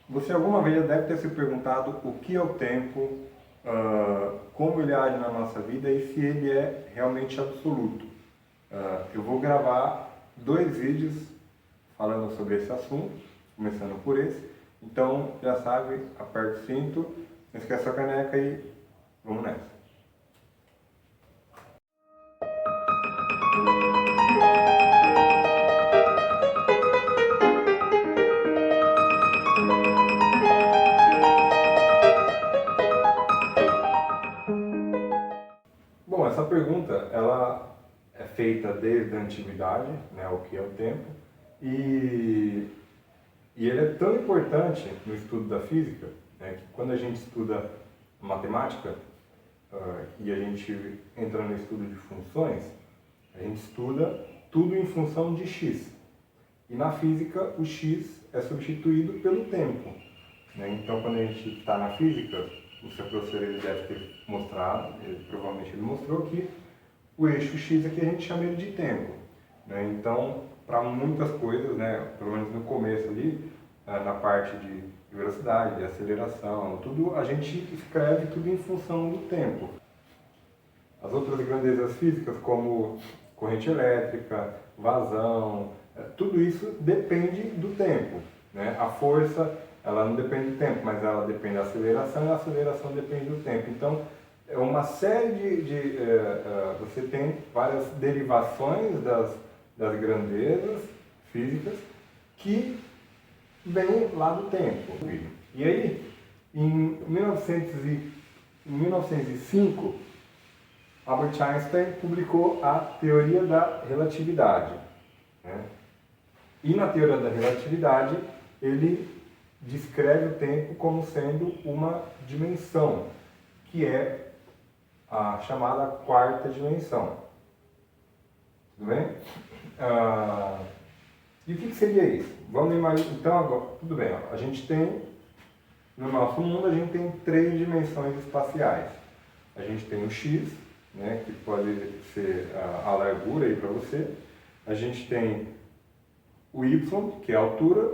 Você alguma vez já deve ter se perguntado o que é o tempo, como ele age na nossa vida e se ele é realmente absoluto. Eu vou gravar 2 vídeos falando sobre esse assunto, começando por esse. Então, já sabe, aperta o cinto, não esquece a caneca e vamos nessa. Bom, essa pergunta ela é feita desde a antiguidade, né, o que é o tempo, e, e ele é tão importante no estudo da física, né, que quando a gente estuda matemática e a gente entra no estudo de funções, a gente estuda tudo em função de x. E na física o x é substituído pelo tempo, né? Então quando a gente está na física, o seu professor ele deve ter mostrado, provavelmente ele mostrou que o eixo x aqui a gente chama ele de tempo, né? Então para muitas coisas, né, pelo menos no começo ali, na parte de velocidade, de aceleração, tudo, a gente escreve tudo em função do tempo. As outras grandezas físicas, como corrente elétrica, vazão, tudo isso depende do tempo, né? A força, ela não depende do tempo, mas ela depende da aceleração e a aceleração depende do tempo. Então, é uma série você tem várias derivações das grandezas físicas que vêm lá do tempo. E aí, em 1905, Albert Einstein publicou a teoria da relatividade, né? E na teoria da relatividade, ele descreve o tempo como sendo uma dimensão, que é a chamada quarta dimensão. Tudo bem? E o que seria isso? Vamos imaginar. Então, agora, tudo bem, ó, a gente tem, no nosso mundo, a gente tem 3 dimensões espaciais. A gente tem o x, né, que pode ser a largura aí para você. A gente tem o y, que é a altura,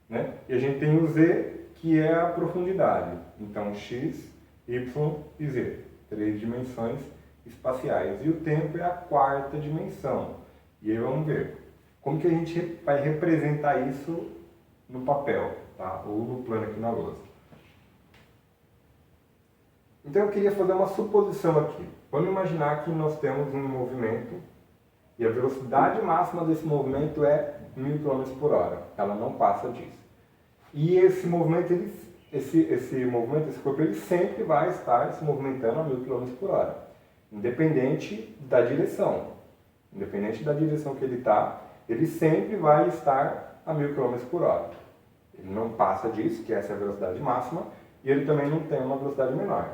né, e a gente tem o z, que é a profundidade. Então, x, y e z, 3 dimensões espaciais. E o tempo é a quarta dimensão. E aí vamos ver como que a gente vai representar isso no papel, tá? Ou no plano aqui na lousa. Então eu queria fazer uma suposição aqui. Vamos imaginar que nós temos um movimento e a velocidade máxima desse movimento é 1000 km por hora. Ela não passa disso. E esse movimento, esse corpo, ele sempre vai estar se movimentando a 1000 km por hora, independente da direção. Independente da direção que ele está, ele sempre vai estar a 1000 km por hora. Ele não passa disso, que essa é a velocidade máxima, e ele também não tem uma velocidade menor.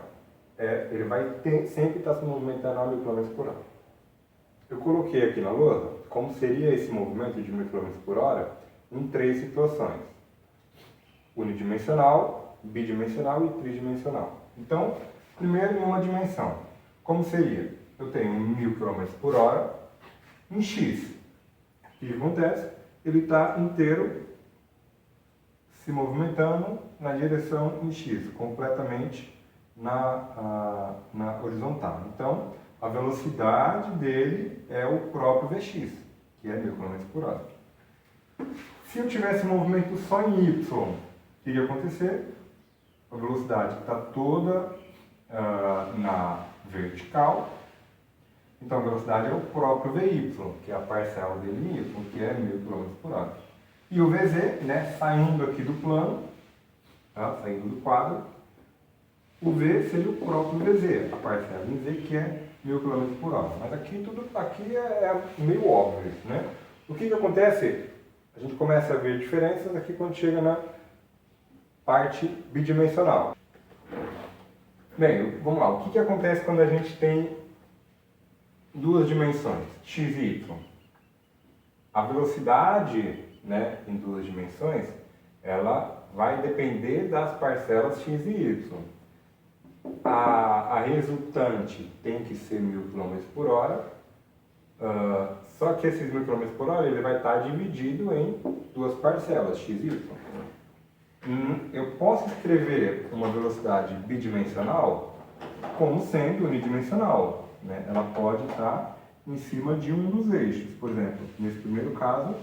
Ele vai sempre estar se movimentando a 1000 km por hora. Eu coloquei aqui na lousa como seria esse movimento de 1000 km por hora em 3 situações: unidimensional, bidimensional e tridimensional. Então, primeiro em uma dimensão. Como seria? Eu tenho 1000 km por hora em x. O que acontece? Ele está inteiro se movimentando na direção em x, completamente na horizontal. Então, a velocidade dele é o próprio Vx, que é 1000 km por hora. Se eu tivesse movimento só em y, o que ia acontecer? A velocidade está toda na vertical. Então, a velocidade é o próprio Vy, que é a parcela dele em y, que é 1000 km por hora. E o Vz, né, saindo aqui do plano, tá, saindo do quadro, o V seria o próprio Vz, a parcela em z, que é 1000 km por hora. Mas aqui é meio óbvio, né? O que acontece? A gente começa a ver diferenças aqui quando chega na parte bidimensional. Bem, vamos lá. O que acontece quando a gente tem 2 dimensões, x e y? A velocidade, né, em 2 dimensões, ela vai depender das parcelas x e y. A resultante tem que ser 1000 km por hora, só que esses 1000 km por hora ele vai estar dividido em 2 parcelas, x e y. eu posso escrever uma velocidade bidimensional como sendo unidimensional, né? Ela pode estar em cima de um dos eixos. Por exemplo, nesse primeiro caso,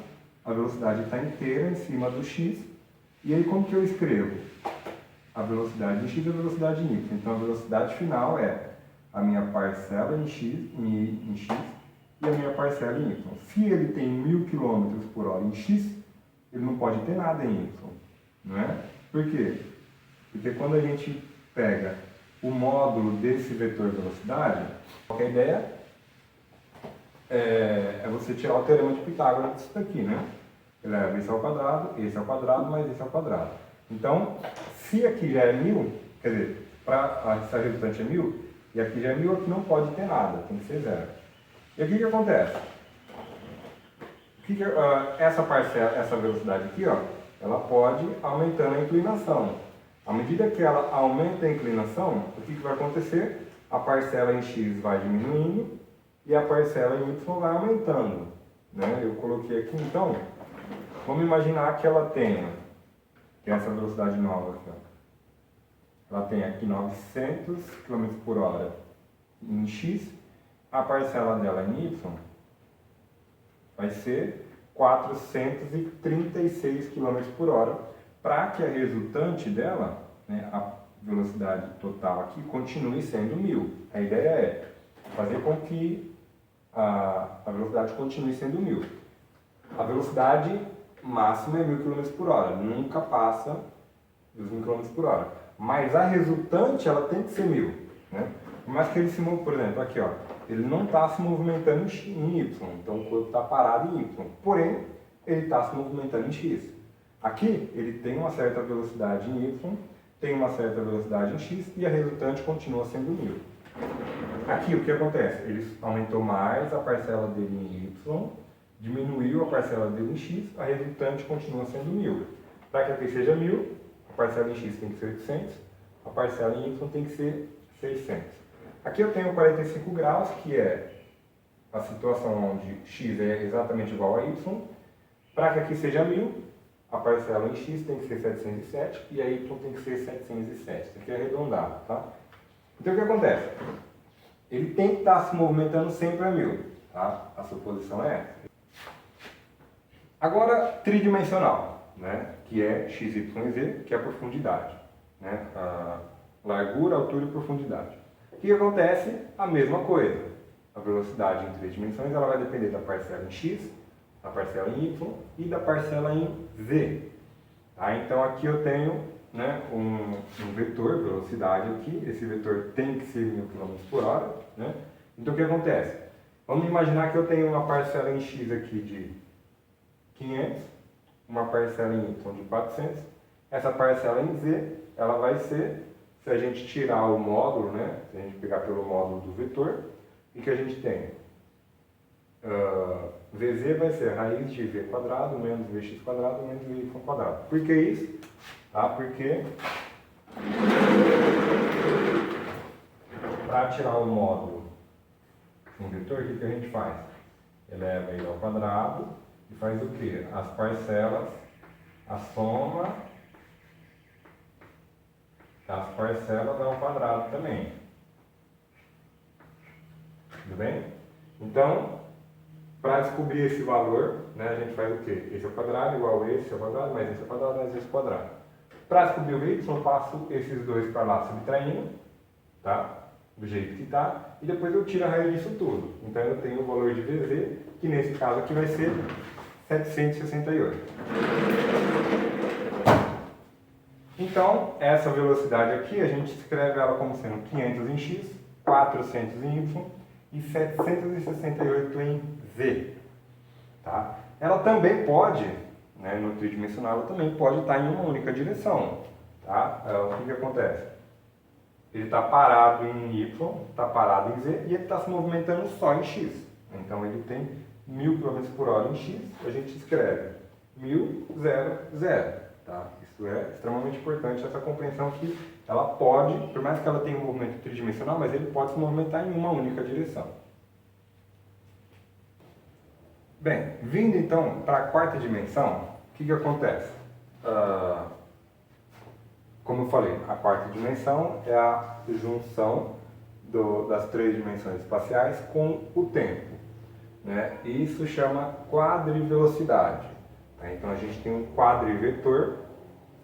a velocidade está inteira em cima do x. E aí como que eu escrevo? A velocidade em x e a velocidade em y. Então a velocidade final é a minha parcela em x e a minha parcela em y. Se ele tem 1000 km por hora em x, ele não pode ter nada em y, não é? Por quê? Porque quando a gente pega o módulo desse vetor velocidade, qual que é a ideia? É você tirar o teorema de Pitágoras disso daqui, né? Eleva esse ao quadrado, esse ao quadrado, mais esse ao quadrado. Então, se aqui já é 1000, quer dizer, se a resultante é 1000, e aqui já é 1000, aqui não pode ter nada, tem que ser zero. E aqui o que acontece? Essa parcela, essa velocidade aqui, ó, ela pode aumentando a inclinação. À medida que ela aumenta a inclinação, o que vai acontecer? A parcela em x vai diminuindo e a parcela em y vai aumentando, né? Eu coloquei aqui, então, vamos imaginar que ela tenha, que é essa velocidade nova aqui, ó. Ela tem aqui 900 km por hora em x, a parcela dela em y vai ser 436 km por hora, para que a resultante dela, né, a velocidade total aqui, continue sendo 1000. A ideia é fazer com que a velocidade continue sendo 1000. A velocidade máxima é 1000 km por hora, nunca passa dos 1000 km por hora. Mas a resultante, ela tem que ser 1000. Né? Mas que ele se move, por exemplo, aqui, ó, ele não está se movimentando em y, então o corpo está parado em y. Porém, ele está se movimentando em x. Aqui, ele tem uma certa velocidade em y, tem uma certa velocidade em x e a resultante continua sendo 1000. Aqui, o que acontece? Ele aumentou mais a parcela dele em y, diminuiu a parcela dele em x, a resultante continua sendo 1000. Para que aqui seja 1000, a parcela em x tem que ser 800, a parcela em y tem que ser 600. Aqui eu tenho 45 graus, que é a situação onde x é exatamente igual a y. Para que aqui seja 1000, a parcela em x tem que ser 707 e a y tem que ser 707. Isso aqui é arredondado, tá? Então o que acontece? Ele tem que estar se movimentando sempre a 1000, tá? A suposição é essa. Agora, tridimensional, né? Que é x, y e z, que é a profundidade, né? A largura, altura e profundidade. O que acontece? A mesma coisa. A velocidade em 3 dimensões ela vai depender da parcela em x, da parcela em y e da parcela em z. Tá? Então aqui eu tenho, né, um vetor, velocidade aqui. Esse vetor tem que ser 1000 km por hora. Né? Então o que acontece? Vamos imaginar que eu tenho uma parcela em x aqui de 500, uma parcela em y de 400. Essa parcela em z ela vai ser, se a gente tirar o módulo, né, se a gente pegar pelo módulo do vetor, o que a gente tem? Vz vai ser raiz de v quadrado menos vx quadrado menos vy quadrado. Por que isso? Tá? Porque para tirar o módulo de um vetor, o que a gente faz? Eleva ele ao quadrado e faz o quê? As parcelas, a soma das parcelas ao quadrado também. Tudo bem? Então, para descobrir esse valor, né, a gente faz o quê? Esse ao quadrado igual a esse ao quadrado, mais esse ao quadrado, mais esse ao quadrado. Para descobrir o y, eu passo esses dois para lá subtraindo, tá? Do jeito que está, e depois eu tiro a raiz disso tudo. Então eu tenho o valor de Vz, que nesse caso aqui vai ser 768. Então, essa velocidade aqui, a gente escreve ela como sendo 500 em x, 400 em y e 768 em z. Tá? Ela também pode, né, no tridimensional, ela também pode estar em uma única direção. Tá? O que acontece? Ele está parado em y, está parado em z e ele está se movimentando só em x. Então ele tem 1000 km por hora em x, a gente escreve 1000, 0, 0. Tá? Isso é extremamente importante, essa compreensão que ela pode, por mais que ela tenha um movimento tridimensional, mas ele pode se movimentar em uma única direção. Bem, vindo então para a quarta dimensão, o que acontece? como eu falei, a quarta dimensão é a junção das três dimensões espaciais com o tempo, né? E isso chama quadrivelocidade. Né? Então a gente tem um quadrivetor,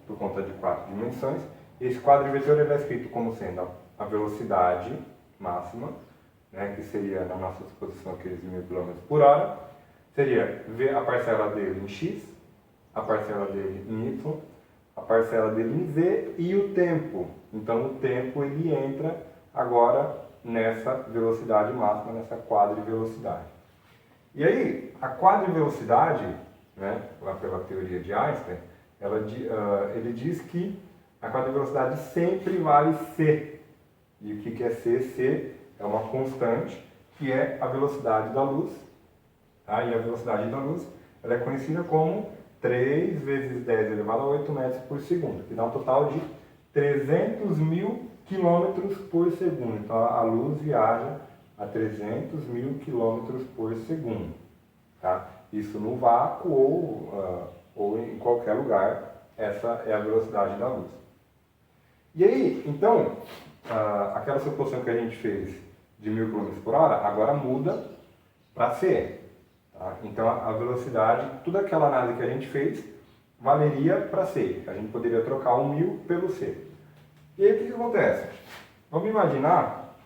por conta de quatro dimensões. Esse quadrivetor é escrito como sendo a velocidade máxima, né? Que seria, na nossa suposição, aqueles 1000 km por hora. Seria a parcela dele em x, a parcela dele em y, a parcela dele em z e o tempo. Então o tempo ele entra agora nessa velocidade máxima, nessa quadrivelocidade. E aí, a quadrivelocidade, né, lá pela teoria de Einstein, ele diz que a quadrivelocidade sempre vale c. E o que é c? C é uma constante, que é a velocidade da luz. Tá? E a velocidade da luz ela é conhecida como 3 vezes 10 elevado a 8 metros por segundo, que dá um total de 300.000 quilômetros por segundo. Então a luz viaja a 300.000 quilômetros por segundo. Tá? Isso no vácuo ou em qualquer lugar, essa é a velocidade da luz. E aí, então, aquela suposição que a gente fez de 1000 km por hora, agora muda para c. Tá? Então a velocidade, toda aquela análise que a gente fez, valeria para c. A gente poderia trocar o 1000 pelo c. E aí o que acontece? Vamos imaginar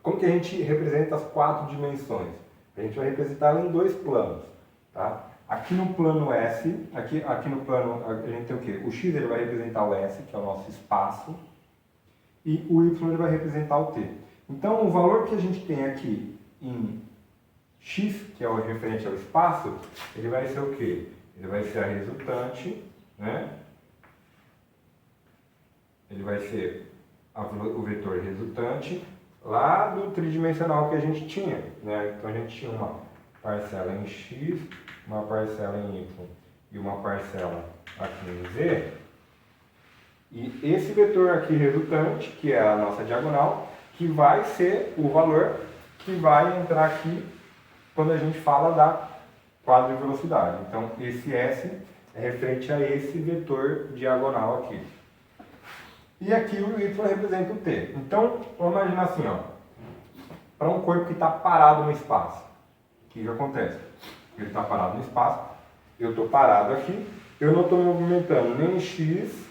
como que a gente representa as quatro dimensões. A gente vai representar ela em dois planos. Tá? Aqui no plano S, aqui no plano a gente tem o quê? O x ele vai representar o S, que é o nosso espaço, e o y ele vai representar o t. Então o valor que a gente tem aqui em x, que é o referente ao espaço, ele vai ser o quê? Ele vai ser a resultante, né? Ele vai ser o vetor resultante lá do tridimensional que a gente tinha, né? Então a gente tinha uma parcela em x, uma parcela em y e uma parcela aqui em z. E esse vetor aqui resultante, que é a nossa diagonal, que vai ser o valor que vai entrar aqui quando a gente fala da quadrivelocidade. Então esse S é referente a esse vetor diagonal aqui. E aqui o y representa o t. Então, vamos imaginar assim, ó, para um corpo que está parado no espaço. O que acontece? Ele está parado no espaço, eu estou parado aqui, eu não estou me movimentando nem em x,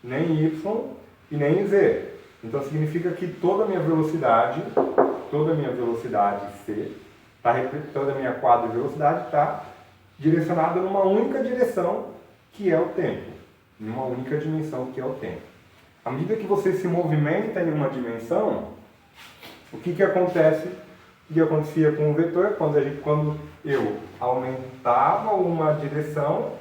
nem em y e nem em z. Então significa que toda a minha velocidade c, toda a minha quadrivelocidade está direcionada numa única direção, que é o tempo. Numa única dimensão, que é o tempo. À medida que você se movimenta em uma dimensão, o que acontece? O que acontecia com o vetor? Quando eu aumentava uma dimensão,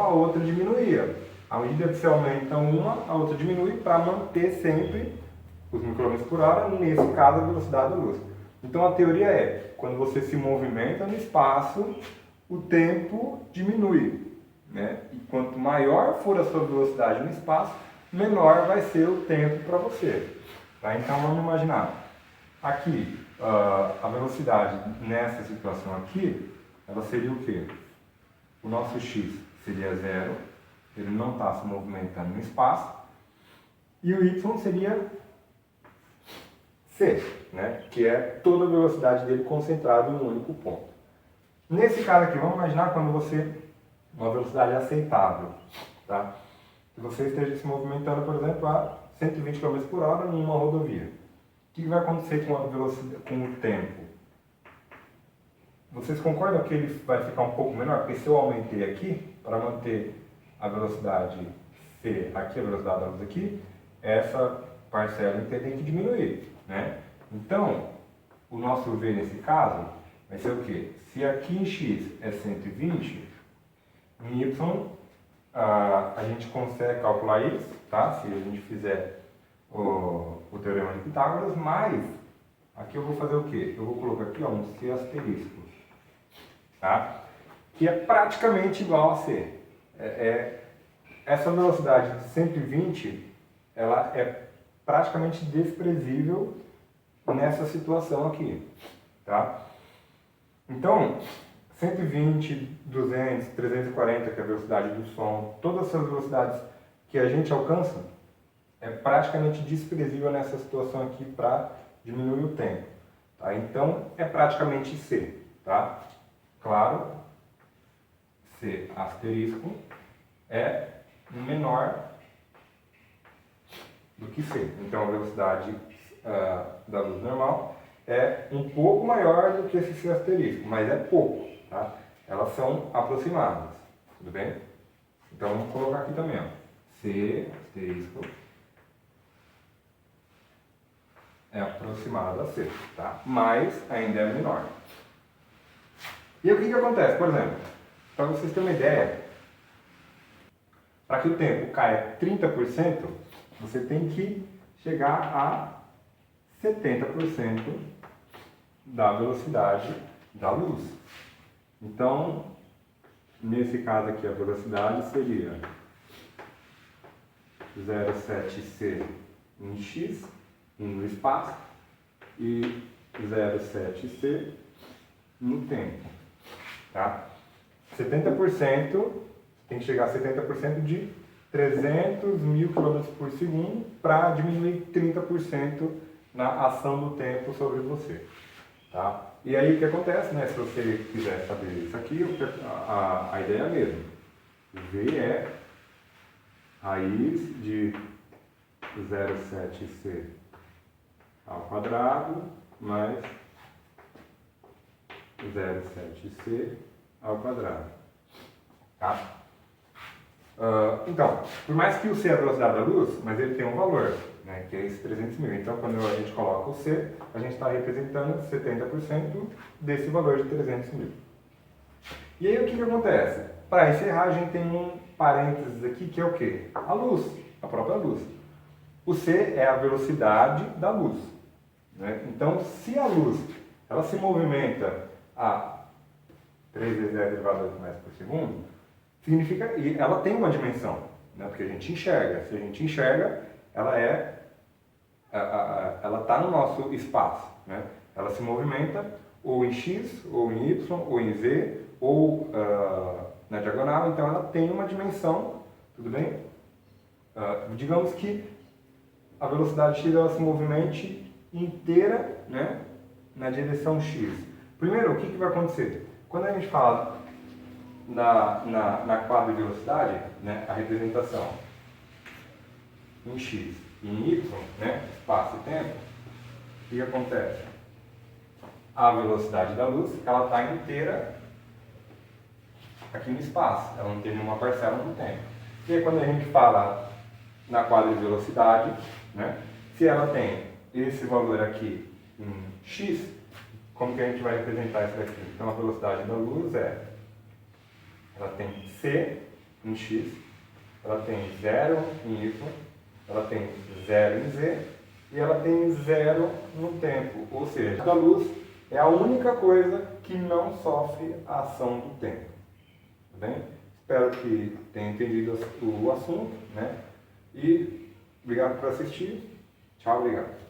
a outra diminuía. À medida que você aumenta uma, a outra diminui para manter sempre os 1000 km por hora, nesse caso a velocidade da luz. Então a teoria é, quando você se movimenta no espaço, o tempo diminui, né? E quanto maior for a sua velocidade no espaço, menor vai ser o tempo para você. Tá? Então vamos imaginar, aqui a velocidade nessa situação aqui, ela seria o quê? O nosso x seria zero, ele não está se movimentando no espaço, e o y seria c, né? Que é toda a velocidade dele concentrada em um único ponto. Nesse caso aqui, vamos imaginar quando uma velocidade aceitável, tá? Se você esteja se movimentando, por exemplo, a 120 km por hora numa rodovia. O que vai acontecer com a velocidade, com o tempo? Vocês concordam que ele vai ficar um pouco menor? Porque se eu aumentei aqui, para manter a velocidade C aqui, a velocidade da luz aqui, essa parcela tem que diminuir, né? Então, o nosso V nesse caso vai ser o quê? Se aqui em X é 120, em Y a gente consegue calcular isso, tá? Se a gente fizer o teorema de Pitágoras, mas aqui eu vou fazer o quê? Eu vou colocar aqui um C asterisco, tá? Que é praticamente igual a C. Essa velocidade de 120, ela é praticamente desprezível nessa situação aqui, tá? Então, 120, 200, 340, que é a velocidade do som, todas essas velocidades que a gente alcança é praticamente desprezível nessa situação aqui para diminuir o tempo. Tá? Então, é praticamente C. Tá? Claro, C asterisco é menor do que C. Então, a velocidade da luz normal é um pouco maior do que esse C asterisco, mas é pouco. Tá? Elas são aproximadas. Tudo bem? Então, vamos colocar aqui também. Ó. C asterisco é aproximado a C, tá? Mas ainda é menor. E o que acontece? Por exemplo, para vocês terem uma ideia, para que o tempo caia 30%, você tem que chegar a 70% da velocidade da luz. Então, nesse caso aqui, a velocidade seria 0,7c em x, no espaço, e 0,7c no tempo. Tá? 70%, tem que chegar a 70% de 300 mil km por segundo para diminuir 30% na ação do tempo sobre você. Tá? E aí o que acontece, né? Se você quiser saber isso aqui, a ideia é a mesma. V é raiz de 0,7c ao quadrado mais 0,7c ao quadrado. Tá? Então, por mais que o c é a velocidade da luz, mas ele tem um valor, né, que é esse 300 mil. Então, quando a gente coloca o c, a gente está representando 70% desse valor de 300 mil. E aí, o que acontece? Para encerrar, a gente tem um parênteses aqui, que é o quê? A luz, a própria luz. O c é a velocidade da luz. Né? Então, se a luz ela se movimenta a 3 vezes 10 elevado a 8 metros por segundo, significa, e ela tem uma dimensão, né? Porque a gente enxerga. Se a gente enxerga, ela está no nosso espaço. Né? Ela se movimenta ou em x, ou em y, ou em z, ou na diagonal. Então, ela tem uma dimensão, tudo bem? Digamos que a velocidade x ela se movimente inteira, né, na direção x. Primeiro, o que vai acontecer? Quando a gente fala na quadra de velocidade, né, a representação em x e em y, né, espaço e tempo, o que acontece? A velocidade da luz ela está inteira aqui no espaço, ela não tem nenhuma parcela no tempo. E aí, quando a gente fala na quadra de velocidade, né, se ela tem esse valor aqui em x, como que a gente vai representar isso daqui? Então, a velocidade da luz ela tem c em x, ela tem 0 em y, ela tem 0 em z, e ela tem 0 no tempo. Ou seja, a luz é a única coisa que não sofre a ação do tempo. Tá bem? Espero que tenha entendido o assunto, né? E obrigado por assistir. Tchau, obrigado.